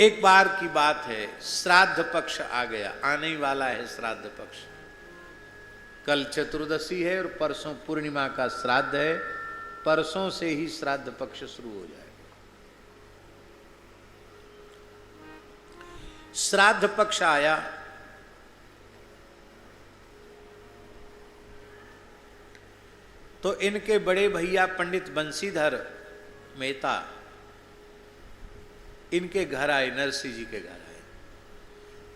एक बार की बात है, श्राद्ध पक्ष आ गया, आने ही वाला है श्राद्ध पक्ष। कल चतुर्दशी है और परसों पूर्णिमा का श्राद्ध है। परसों से ही श्राद्ध पक्ष शुरू हो जाएगा। श्राद्ध पक्ष आया, तो इनके बड़े भैया पंडित बंशीधर मेहता इनके घर आए, नरसिंह जी के घर आए।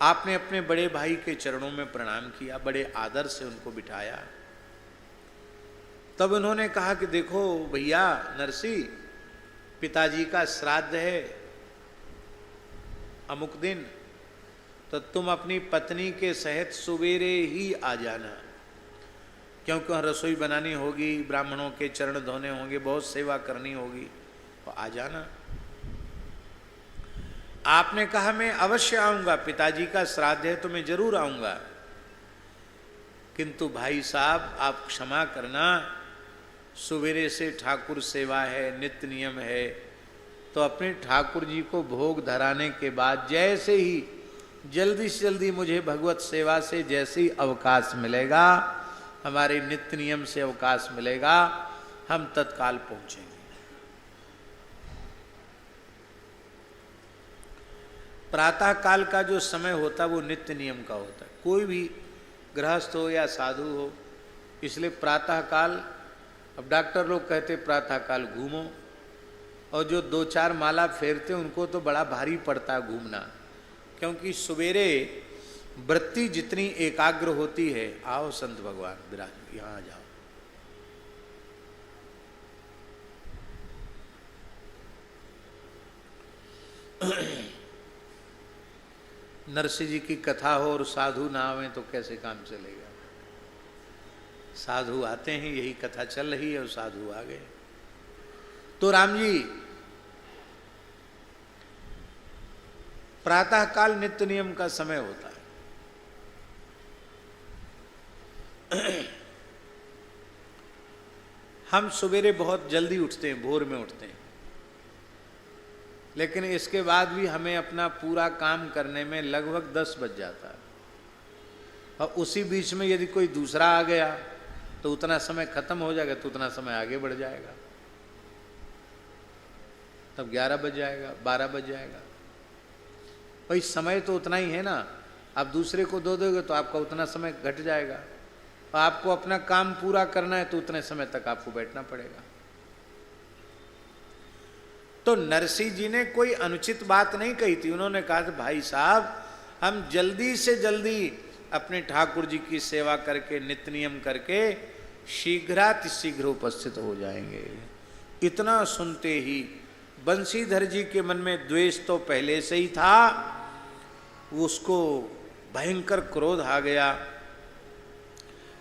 आपने अपने बड़े भाई के चरणों में प्रणाम किया, बड़े आदर से उनको बिठाया। तब उन्होंने कहा कि देखो भैया नरसिंह, पिताजी का श्राद्ध है अमुक दिन, तो तुम अपनी पत्नी के सहित सवेरे ही आ जाना, क्योंकि वहाँ रसोई बनानी होगी, ब्राह्मणों के चरण धोने होंगे, बहुत सेवा करनी होगी, तो आ जाना। आपने कहा मैं अवश्य आऊंगा, पिताजी का श्राद्ध है तो मैं जरूर आऊंगा, किंतु भाई साहब आप क्षमा करना, सवेरे से ठाकुर सेवा है, नित्य नियम है, तो अपने ठाकुर जी को भोग धराने के बाद जैसे ही जल्दी से जल्दी मुझे भगवत सेवा से जैसे ही अवकाश मिलेगा, हमारे नित्य नियम से अवकाश मिलेगा, हम तत्काल पहुंचेंगे। प्रातः काल का जो समय होता है वो नित्य नियम का होता है, कोई भी गृहस्थ हो या साधु हो, इसलिए प्रातः काल, अब डॉक्टर लोग कहते प्रातः काल घूमो, और जो 2-4 माला फेरते उनको तो बड़ा भारी पड़ता है घूमना, क्योंकि सवेरे वृत्ति जितनी एकाग्र होती है। आओ संत भगवान विराज, यहाँ जाओ। नरसिंह जी की कथा हो और साधु ना आवे तो कैसे काम चलेगा। साधु आते हैं, यही कथा चल रही है और साधु आ गए। तो राम जी प्रातः काल नित्य नियम का समय होता है। हम सवेरे बहुत जल्दी उठते हैं, भोर में उठते हैं, लेकिन इसके बाद भी हमें अपना पूरा काम करने में लगभग 10 बज जाता है, और उसी बीच में यदि कोई दूसरा आ गया तो उतना समय खत्म हो जाएगा, तो उतना समय आगे बढ़ जाएगा, तब 11 बज जाएगा, 12 बज जाएगा। भाई समय तो उतना ही है ना, आप दूसरे को दो दोगे तो आपका उतना समय घट जाएगा, और आपको अपना काम पूरा करना है तो उतने समय तक आपको बैठना पड़ेगा। तो नरसिंह जी ने कोई अनुचित बात नहीं कही थी। उन्होंने कहा था भाई साहब हम जल्दी से जल्दी अपने ठाकुर जी की सेवा करके, नित्य नियम करके शीघ्रातिशीघ्र उपस्थित हो जाएंगे। इतना सुनते ही बंशीधर जी के मन में द्वेष तो पहले से ही था, उसको भयंकर क्रोध आ गया।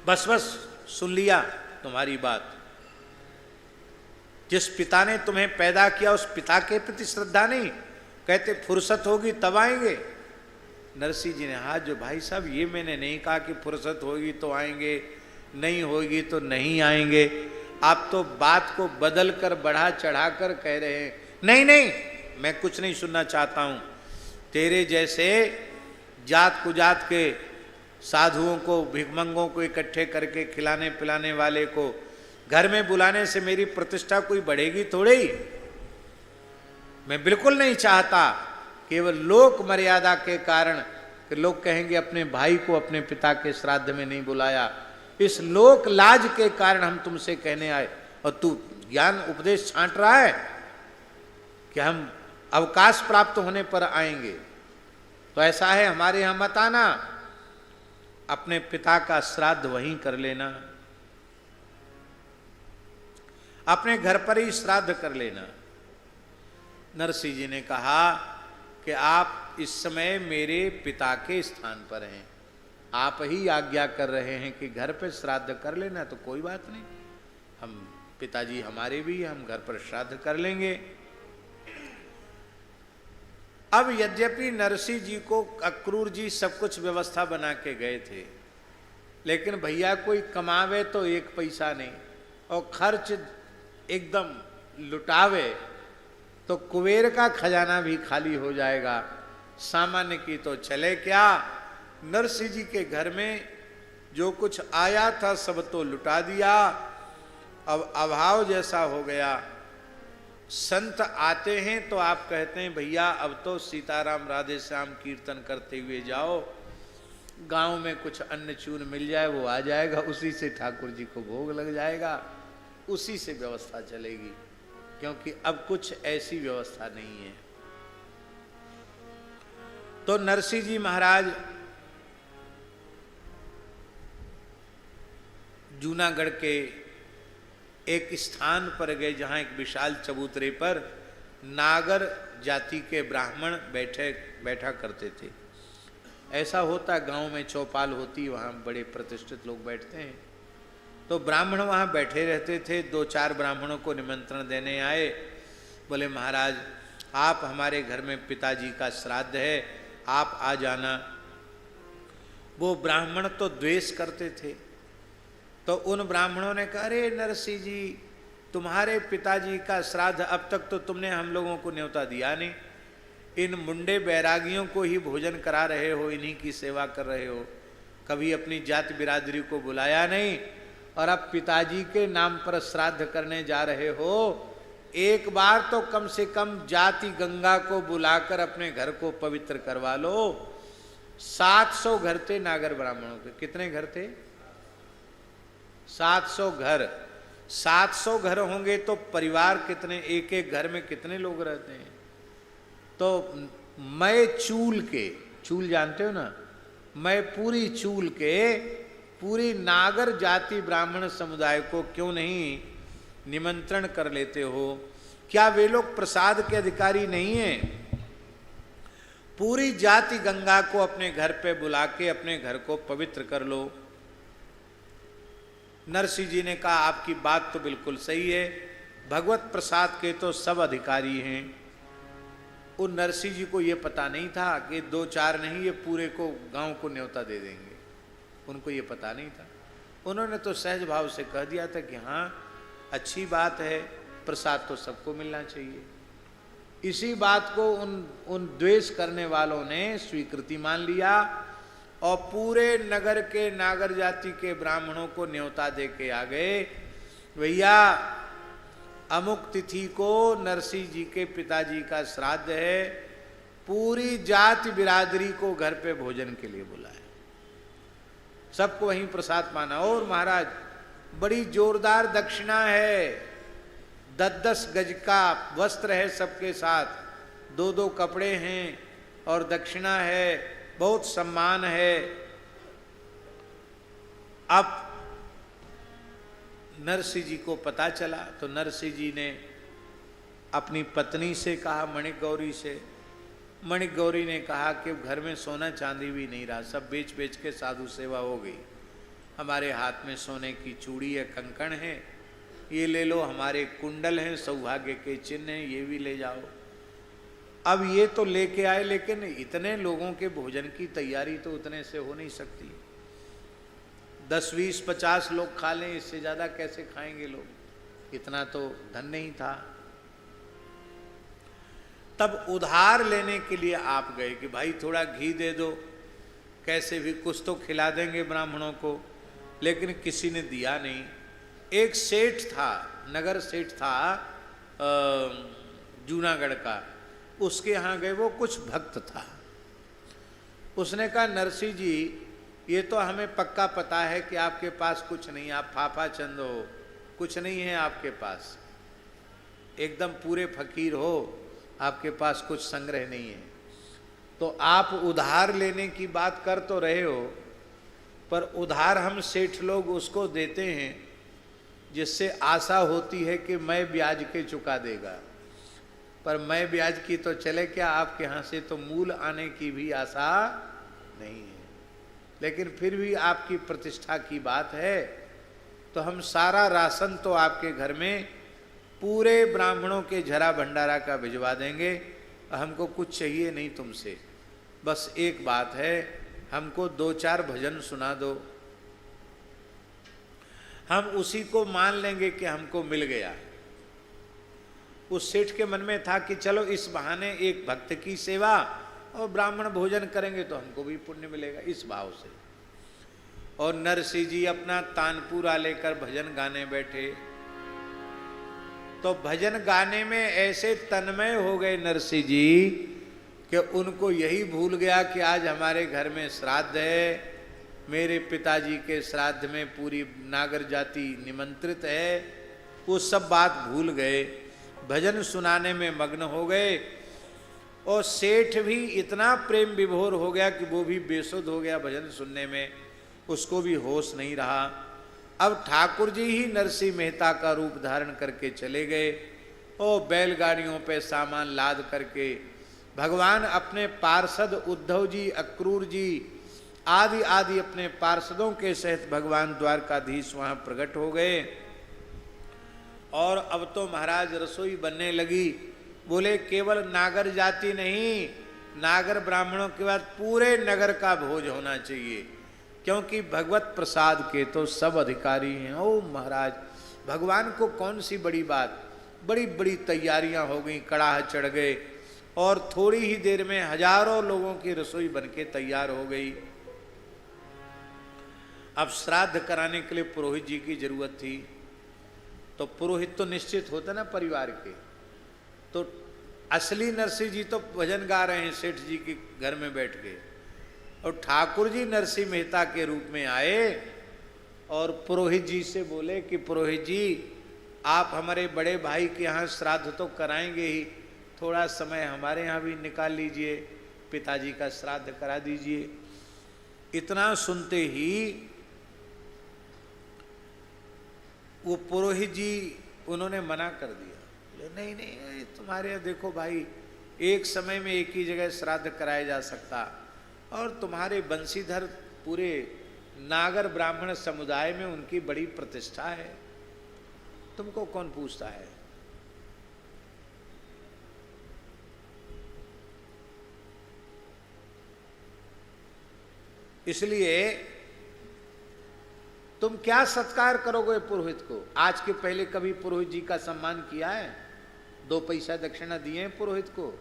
बस बस सुन लिया तुम्हारी बात, जिस पिता ने तुम्हें पैदा किया उस पिता के प्रति श्रद्धा नहीं, कहते फुर्सत होगी तब आएंगे। नरसिंह जी ने हाथ जो, भाई साहब ये मैंने नहीं कहा कि फुर्सत होगी तो आएंगे, नहीं होगी तो नहीं आएंगे, आप तो बात को बदल कर बढ़ा चढ़ा कर कह रहे हैं। नहीं नहीं, मैं कुछ नहीं सुनना चाहता हूं। तेरे जैसे जात कुजात के साधुओं को, भिखमंगों को इकट्ठे करके खिलाने पिलाने वाले को घर में बुलाने से मेरी प्रतिष्ठा कोई बढ़ेगी थोड़ी ही। मैं बिल्कुल नहीं चाहता केवल लोक मर्यादा के कारण कि लोग कहेंगे अपने भाई को अपने पिता के श्राद्ध में नहीं बुलाया, इस लोक लाज के कारण हम तुमसे कहने आए, और तू ज्ञान उपदेश छांट रहा है कि हम अवकाश प्राप्त होने पर आएंगे। तो ऐसा है, हमारे यहां मत आना, अपने पिता का श्राद्ध वहीं कर लेना, अपने घर पर ही श्राद्ध कर लेना। नरसिंह जी ने कहा कि आप इस समय मेरे पिता के स्थान पर हैं, आप ही आज्ञा कर रहे हैं कि घर पर श्राद्ध कर लेना, तो कोई बात नहीं, हम पिताजी हमारे भी, हम घर पर श्राद्ध कर लेंगे। अब यद्यपि नरसिंह जी को अक्रूर जी सब कुछ व्यवस्था बना के गए थे, लेकिन भैया कोई कमावे तो 1 पैसा नहीं, और खर्च एकदम लुटावे तो कुबेर का खजाना भी खाली हो जाएगा। सामान्य की तो चले क्या। नरसिंह जी के घर में जो कुछ आया था सब तो लुटा दिया, अब अभाव जैसा हो गया। संत आते हैं तो आप कहते हैं भैया अब तो सीताराम राधे श्याम कीर्तन करते हुए जाओ, गांव में कुछ अन्न चून मिल जाए वो आ जाएगा, उसी से ठाकुर जी को भोग लग जाएगा, उसी से व्यवस्था चलेगी, क्योंकि अब कुछ ऐसी व्यवस्था नहीं है। तो नरसिंह जी महाराज जूनागढ़ के एक स्थान पर गए जहां एक विशाल चबूतरे पर नागर जाति के ब्राह्मण बैठा करते थे। ऐसा होता गांव में चौपाल होती, वहां बड़े प्रतिष्ठित लोग बैठते हैं। तो ब्राह्मण वहां बैठे रहते थे। 2-4 ब्राह्मणों को निमंत्रण देने आए, बोले महाराज आप हमारे घर में पिताजी का श्राद्ध है, आप आ जाना। वो ब्राह्मण तो द्वेष करते थे, तो उन ब्राह्मणों ने कहा अरे नरसिंह जी तुम्हारे पिताजी का श्राद्ध, अब तक तो तुमने हम लोगों को न्योता दिया नहीं, इन मुंडे बैरागियों को ही भोजन करा रहे हो, इन्हीं की सेवा कर रहे हो, कभी अपनी जाति बिरादरी को बुलाया नहीं, और अब पिताजी के नाम पर श्राद्ध करने जा रहे हो। एक बार तो कम से कम जाति गंगा को बुलाकर अपने घर को पवित्र करवा लो। 700 घर थे नागर ब्राह्मणों के। कितने घर थे? 700 घर। 700 घर होंगे तो परिवार कितने, एक एक घर में कितने लोग रहते हैं। तो मैं चूल के, चूल जानते हो ना, मैं पूरी चूल के पूरी नागर जाति ब्राह्मण समुदाय को क्यों नहीं निमंत्रण कर लेते हो? क्या वे लोग प्रसाद के अधिकारी नहीं हैं? पूरी जाति गंगा को अपने घर पे बुला के अपने घर को पवित्र कर लो। नरसिंह जी ने कहा आपकी बात तो बिल्कुल सही है, भगवत प्रसाद के तो सब अधिकारी हैं। उन नरसिंह जी को ये पता नहीं था कि 2-4 नहीं, ये पूरे को गांव को न्योता दे देंगे, उनको ये पता नहीं था। उन्होंने तो सहज भाव से कह दिया था कि हाँ अच्छी बात है, प्रसाद तो सबको मिलना चाहिए। इसी बात को उन द्वेष करने वालों ने स्वीकृति मान लिया और पूरे नगर के नागर जाति के ब्राह्मणों को न्योता दे के आ गए, भैया अमुक तिथि को नरसिंह जी के पिताजी का श्राद्ध है, पूरी जाति बिरादरी को घर पे भोजन के लिए बुलाया, सबको वहीं प्रसाद माना। और महाराज बड़ी जोरदार दक्षिणा है, 10-10 गज का वस्त्र है सबके साथ, 2-2 कपड़े हैं और दक्षिणा है, बहुत सम्मान है। अब नरसिंह जी को पता चला तो नरसिंह जी ने अपनी पत्नी से कहा, मणिक गौरी से। मणिक गौरी ने कहा कि घर में सोना चांदी भी नहीं रहा, सब बेच बेच के साधु सेवा हो गई, हमारे हाथ में सोने की चूड़ी है, कंकण है, ये ले लो, हमारे कुंडल हैं, सौभाग्य के चिन्ह हैं, ये भी ले जाओ। अब ये तो लेके आए, लेकिन इतने लोगों के भोजन की तैयारी तो उतने से हो नहीं सकती। 10, 20, 50 लोग खा लें, इससे ज्यादा कैसे खाएंगे लोग, इतना तो धन नहीं था। तब उधार लेने के लिए आप गए कि भाई थोड़ा घी दे दो, कैसे भी कुछ तो खिला देंगे ब्राह्मणों को, लेकिन किसी ने दिया नहीं। एक सेठ था, नगर सेठ था जूनागढ़ का, उसके यहाँ गए, वो कुछ भक्त था। उसने कहा नरसिंह जी ये तो हमें पक्का पता है कि आपके पास कुछ नहीं, आप फाफा चंद हो, कुछ नहीं है आपके पास, एकदम पूरे फकीर हो, आपके पास कुछ संग्रह नहीं है। तो आप उधार लेने की बात कर तो रहे हो, पर उधार हम सेठ लोग उसको देते हैं जिससे आशा होती है कि मैं ब्याज के चुका देगा, पर मैं ब्याज की तो चले क्या, आपके यहाँ से तो मूल आने की भी आशा नहीं है। लेकिन फिर भी आपकी प्रतिष्ठा की बात है तो हम सारा राशन तो आपके घर में पूरे ब्राह्मणों के झरा भंडारा का भिजवा देंगे, हमको कुछ चाहिए नहीं तुमसे, बस एक बात है, हमको 2-4 भजन सुना दो, हम उसी को मान लेंगे कि हमको मिल गया। उस सेठ के मन में था कि चलो इस बहाने एक भक्त की सेवा और ब्राह्मण भोजन करेंगे तो हमको भी पुण्य मिलेगा, इस भाव से। और नरसिंह जी अपना तानपूरा लेकर भजन गाने बैठे। तो भजन गाने में ऐसे तन्मय हो गए नरसिंह जी कि उनको यही भूल गया कि आज हमारे घर में श्राद्ध है, मेरे पिताजी के श्राद्ध में पूरी नागर जाति निमंत्रित है। वो सब बात भूल गए, भजन सुनाने में मग्न हो गए। और सेठ भी इतना प्रेम विभोर हो गया कि वो भी बेसुध हो गया भजन सुनने में, उसको भी होश नहीं रहा। अब ठाकुर जी ही नरसिंह मेहता का रूप धारण करके चले गए और बैलगाड़ियों पे सामान लाद करके भगवान अपने पार्षद उद्धव जी, अक्रूर जी आदि आदि अपने पार्षदों के सहित भगवान द्वारकाधीश वहां प्रकट हो गए। और अब तो महाराज रसोई बनने लगी। बोले केवल नागर जाति नहीं, नागर ब्राह्मणों के बाद पूरे नगर का भोज होना चाहिए, क्योंकि भगवत प्रसाद के तो सब अधिकारी हैं। ओ महाराज, भगवान को कौन सी बड़ी बात, बड़ी बड़ी तैयारियां हो गई, कड़ाह चढ़ गए और थोड़ी ही देर में हजारों लोगों की रसोई बनके तैयार हो गई। अब श्राद्ध कराने के लिए पुरोहित जी की जरूरत थी। तो पुरोहित तो निश्चित होता ना परिवार के। तो असली नरसिंह जी तो भजन गा रहे हैं सेठ जी के घर में बैठ के, और ठाकुर जी नरसिंह मेहता के रूप में आए और पुरोहित जी से बोले कि पुरोहित जी, आप हमारे बड़े भाई के यहाँ श्राद्ध तो कराएंगे ही, थोड़ा समय हमारे यहाँ भी निकाल लीजिए, पिताजी का श्राद्ध करा दीजिए। इतना सुनते ही वो पुरोहित जी उन्होंने मना कर दिया। बोले नहीं नहीं, तुम्हारे यहाँ देखो भाई, एक समय में एक ही जगह श्राद्ध कराया जा सकता, और तुम्हारे बंशीधर पूरे नागर ब्राह्मण समुदाय में उनकी बड़ी प्रतिष्ठा है, तुमको कौन पूछता है। इसलिए तुम क्या सत्कार करोगे पुरोहित को। आज के पहले कभी पुरोहित जी का सम्मान किया है? 2 पैसा दक्षिणा दिए हैं पुरोहित को,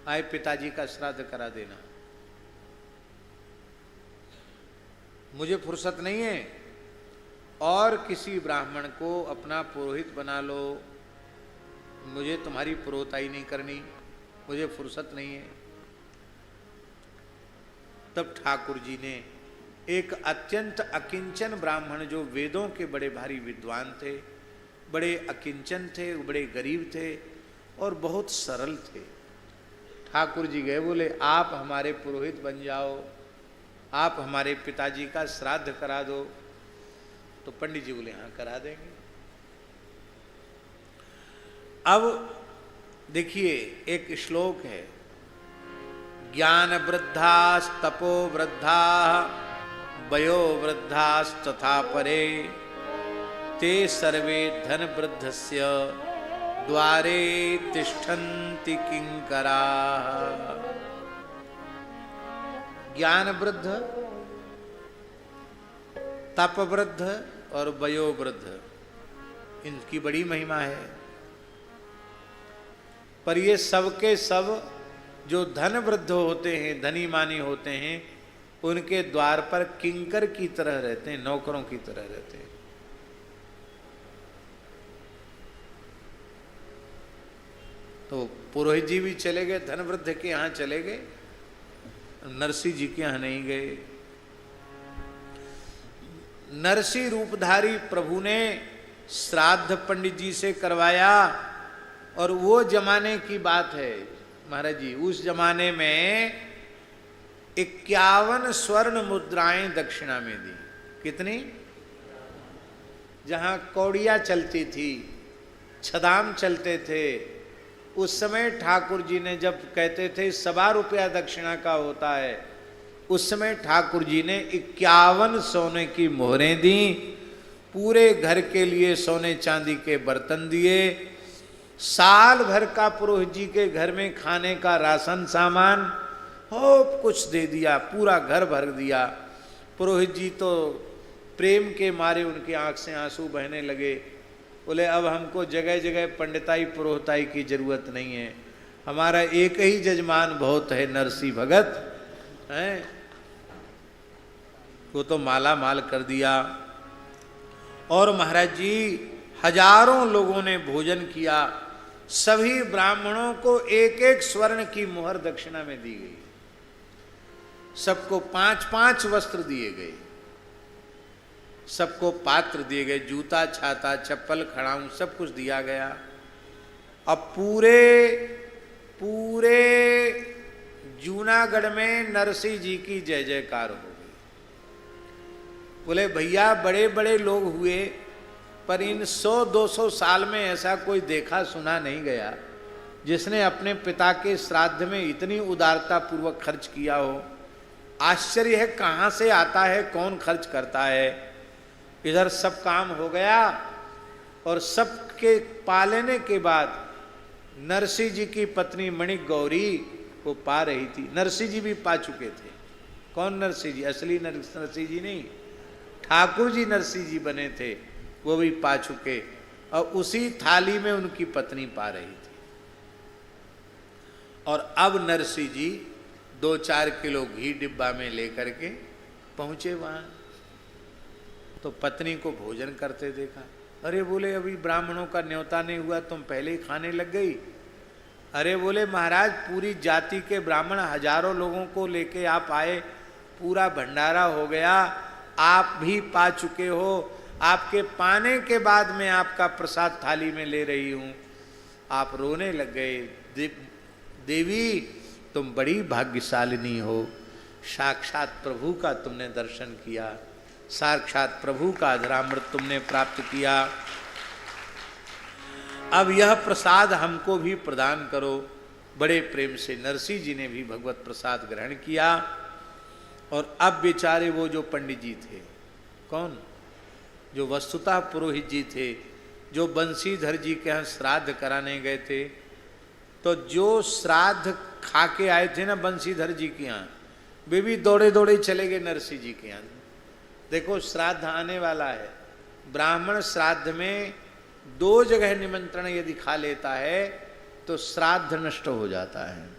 आए पिताजी का श्राद्ध करा देना। मुझे फुर्सत नहीं है, और किसी ब्राह्मण को अपना पुरोहित बना लो, मुझे तुम्हारी पुरोहिताई नहीं करनी, मुझे फुर्सत नहीं है। तब ठाकुर जी ने एक अत्यंत अकिंचन ब्राह्मण, जो वेदों के बड़े भारी विद्वान थे, बड़े अकिंचन थे, बड़े गरीब थे और बहुत सरल थे, ठाकुर जी गए, बोले आप हमारे पुरोहित बन जाओ, आप हमारे पिताजी का श्राद्ध करा दो। तो पंडित जी बोले हाँ करा देंगे। अब देखिए एक श्लोक है, ज्ञान वृद्धास्तपो वृद्धा वयो वृद्धास्तथा परे ते सर्वे धन वृद्धस्य द्वारे तिष्ठन्ति किंकराः। ज्ञान वृद्ध, तप वृद्ध और वयो वृद्ध, इनकी बड़ी महिमा है। पर ये सबके सब जो धन वृद्ध होते हैं, धनी मानी होते हैं, उनके द्वार पर किंकर की तरह रहते हैं, नौकरों की तरह रहते हैं। तो पुरोहित जी भी चले गए, धन वृद्ध के यहाँ चले गए, नरसिंह जी के यहाँ नहीं गए। नरसिंह रूपधारी प्रभु ने श्राद्ध पंडित जी से करवाया, और वो जमाने की बात है महाराज जी, उस जमाने में 51 स्वर्ण मुद्राएं दक्षिणा में दी। कितनी? जहां कौड़िया चलती थी, छदाम चलते थे, उस समय ठाकुर जी ने जब कहते थे 1.25 रुपया दक्षिणा का होता है, उस समय ठाकुर जी ने 51 सोने की मोहरें दी, पूरे घर के लिए सोने चांदी के बर्तन दिए, साल भर का पुरोहित जी के घर में खाने का राशन सामान हो कुछ दे दिया, पूरा घर भर दिया। पुरोहित जी तो प्रेम के मारे उनकी आंख से आंसू बहने लगे। बोले अब हमको जगह जगह पंडिताई पुरोहिताई की जरूरत नहीं है, हमारा एक ही जजमान बहुत है, नरसिंह भगत है, वो तो माला माल कर दिया। और महाराज जी हजारों लोगों ने भोजन किया, सभी ब्राह्मणों को एक एक स्वर्ण की मुहर दक्षिणा में दी गई, सबको 5-5 वस्त्र दिए गए, सबको पात्र दिए गए, जूता छाता चप्पल खड़ाऊं सब कुछ दिया गया। अब पूरे जूनागढ़ में नरसिंह जी की जय जयकार हो गई। बोले भैया बड़े बड़े लोग हुए, पर इन 100-200 साल में ऐसा कोई देखा सुना नहीं गया जिसने अपने पिता के श्राद्ध में इतनी उदारता पूर्वक खर्च किया हो। आश्चर्य है कहाँ से आता है, कौन खर्च करता है। इधर सब काम हो गया और सबके पालेने के बाद नरसिंह जी की पत्नी मणिक गौरी वो पा रही थी। नरसिंह जी भी पा चुके थे। कौन नरसिंह जी? असली नरसिंह जी नहीं, ठाकुर जी नरसिंह जी बने थे, वो भी पा चुके, और उसी थाली में उनकी पत्नी पा रही थी। और अब नरसिंह जी 2-4 किलो घी डिब्बा में लेकर के पहुंचे वहां, तो पत्नी को भोजन करते देखा। अरे बोले अभी ब्राह्मणों का न्योता नहीं हुआ, तुम पहले ही खाने लग गई। अरे बोले महाराज पूरी जाति के ब्राह्मण हजारों लोगों को लेके आप आए, पूरा भंडारा हो गया, आप भी पा चुके हो, आपके पाने के बाद मैं आपका प्रसाद थाली में ले रही हूं। आप रोने लग गए। देवी तुम बड़ी भाग्यशालिनी हो, साक्षात प्रभु का तुमने दर्शन किया, साक्षात प्रभु का अधरामृत तुमने प्राप्त किया। अब यह प्रसाद हमको भी प्रदान करो। बड़े प्रेम से नरसिंह जी ने भी भगवत प्रसाद ग्रहण किया। और अब बेचारे वो जो पंडित जी थे, कौन, जो वस्तुतः पुरोहित जी थे, जो बंशीधर जी के यहाँ श्राद्ध कराने गए थे, तो जो श्राद्ध खा के आए थे ना बंशीधर जी के यहाँ, वे भी दौड़े दौड़े चले गए नरसिंह जी के यहाँ। देखो श्राद्ध आने वाला है, ब्राह्मण श्राद्ध में 2 जगह निमंत्रण यदि खा लेता है तो श्राद्ध नष्ट हो जाता है।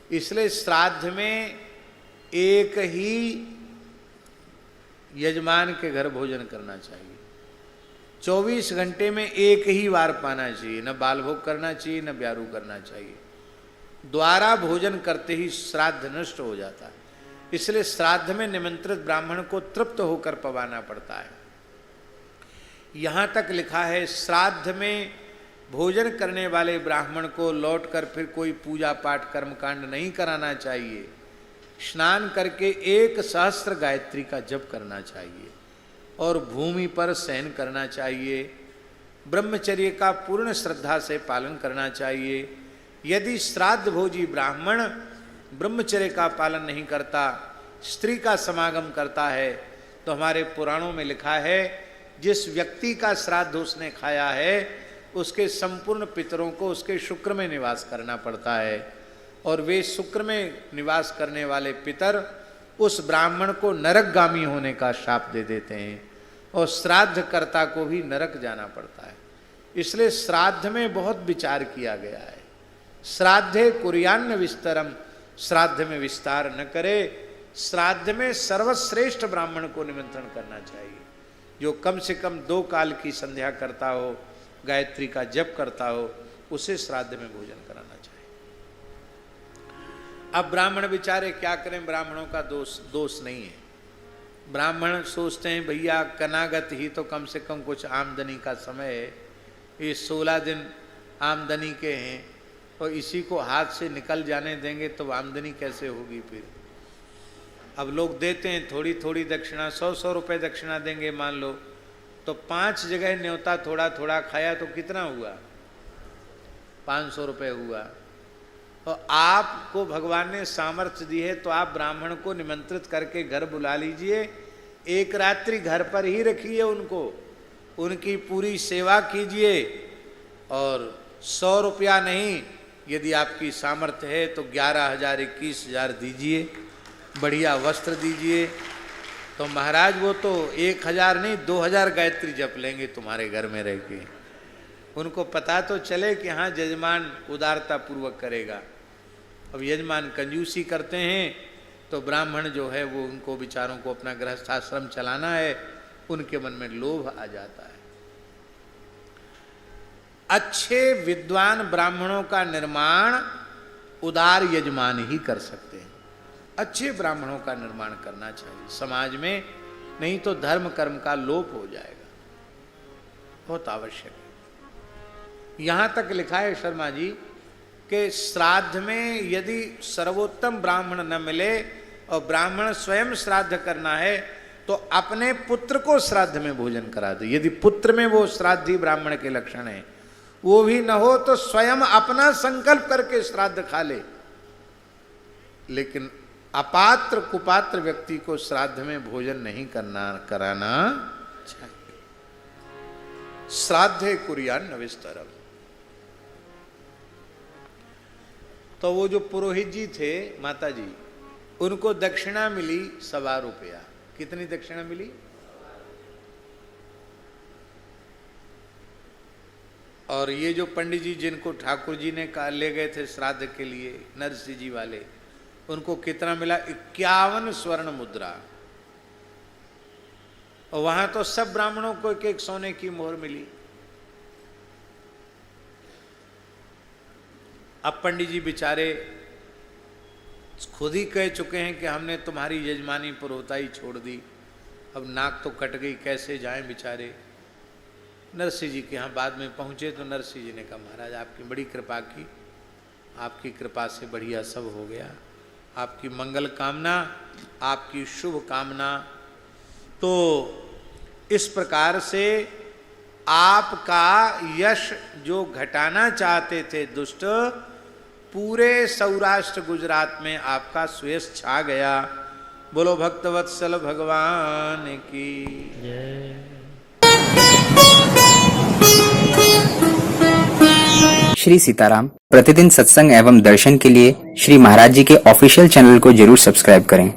इसलिए श्राद्ध में एक ही यजमान के घर भोजन करना चाहिए। 24 घंटे में एक ही बार पाना चाहिए, न बाल भोग करना चाहिए न ब्यारू करना चाहिए। द्वारा भोजन करते ही श्राद्ध नष्ट हो जाता है। इसलिए श्राद्ध में निमंत्रित ब्राह्मण को तृप्त होकर पवाना पड़ता है। यहां तक लिखा है श्राद्ध में भोजन करने वाले ब्राह्मण को लौटकर फिर कोई पूजा पाठ कर्मकांड नहीं कराना चाहिए। स्नान करके 1 सहस्त्र गायत्री का जप करना चाहिए और भूमि पर शयन करना चाहिए। ब्रह्मचर्य का पूर्ण श्रद्धा से पालन करना चाहिए। यदि श्राद्ध भोजी ब्राह्मण ब्रह्मचर्य का पालन नहीं करता, स्त्री का समागम करता है, तो हमारे पुराणों में लिखा है जिस व्यक्ति का श्राद्ध उसने खाया है उसके संपूर्ण पितरों को उसके शुक्र में निवास करना पड़ता है, और वे शुक्र में निवास करने वाले पितर उस ब्राह्मण को नरकगामी होने का शाप दे देते हैं, और श्राद्धकर्ता को भी नरक जाना पड़ता है। इसलिए श्राद्ध में बहुत विचार किया गया है। श्राद्धे कुर्यान्न विस्तरम, श्राद्ध में विस्तार न करे। श्राद्ध में सर्वश्रेष्ठ ब्राह्मण को निमंत्रण करना चाहिए, जो कम से कम 2 काल की संध्या करता हो, गायत्री का जप करता हो, उसे श्राद्ध में भोजन कराना चाहिए। अब ब्राह्मण बेचारे क्या करें, ब्राह्मणों का दोष नहीं है। ब्राह्मण सोचते हैं भैया कनागत ही तो कम से कम कुछ आमदनी का समय है, ये 16 दिन आमदनी के हैं, और इसी को हाथ से निकल जाने देंगे तो आमदनी कैसे होगी फिर। अब लोग देते हैं थोड़ी थोड़ी दक्षिणा, 100-100 रुपये दक्षिणा देंगे मान लो, तो 5 जगह न्योता थोड़ा थोड़ा खाया तो कितना हुआ, 500 रुपये हुआ। और आपको भगवान ने सामर्थ्य दी है तो आप ब्राह्मण को निमंत्रित करके घर बुला लीजिए, 1 रात्रि घर पर ही रखिए उनको, उनकी पूरी सेवा कीजिए, और 100 रुपया नहीं, यदि आपकी सामर्थ्य है तो 11,000 21,000 दीजिए, बढ़िया वस्त्र दीजिए, तो महाराज वो तो 1,000 नहीं 2,000 गायत्री जप लेंगे तुम्हारे घर में रह के। उनको पता तो चले कि हाँ यजमान उदारता पूर्वक करेगा। अब यजमान कंजूसी करते हैं तो ब्राह्मण जो है वो उनको विचारों को अपना गृहस्थाश्रम चलाना है, उनके मन में लोभ आ जाता है। अच्छे विद्वान ब्राह्मणों का निर्माण उदार यजमान ही कर सकते हैं। अच्छे ब्राह्मणों का निर्माण करना चाहिए समाज में, नहीं तो धर्म कर्म का लोप हो जाएगा, बहुत आवश्यक है। यहां तक लिखा है शर्मा जी कि श्राद्ध में यदि सर्वोत्तम ब्राह्मण न मिले और ब्राह्मण स्वयं श्राद्ध करना है तो अपने पुत्र को श्राद्ध में भोजन करा दे। यदि पुत्र में वो श्राद्धी ब्राह्मण के लक्षण है, वो भी न हो तो स्वयं अपना संकल्प करके श्राद्ध खा ले। लेकिन अपात्र कुपात्र व्यक्ति को श्राद्ध में भोजन नहीं कराना चाहिए। श्राद्धे कुर्यान्न विस्तरम। तो वो जो पुरोहित जी थे माता जी, उनको दक्षिणा मिली 1.25 रुपया। कितनी दक्षिणा मिली? और ये जो पंडित जी जिनको ठाकुर जी ने ले गए थे श्राद्ध के लिए, नरसिंह जी वाले, उनको कितना मिला? 51 स्वर्ण मुद्रा। और वहां तो सब ब्राह्मणों को एक सोने की मोहर मिली। अब पंडित जी बेचारे खुद ही कह चुके हैं कि हमने तुम्हारी यजमानी पुरोहिताई छोड़ दी, अब नाक तो कट गई, कैसे जाएं बेचारे। नरसिंह जी के यहाँ बाद में पहुँचे तो नरसिंह जी ने कहा महाराज आपकी बड़ी कृपा की, आपकी कृपा से बढ़िया सब हो गया, आपकी मंगल कामना, आपकी शुभ कामना। तो इस प्रकार से आपका यश जो घटाना चाहते थे दुष्ट, पूरे सौराष्ट्र गुजरात में आपका सुयश छा गया। बोलो भक्तवत्सल भगवान की जय। श्री सीताराम प्रतिदिन सत्संग एवं दर्शन के लिए श्री महाराज जी के ऑफिशियल चैनल को जरूर सब्सक्राइब करें।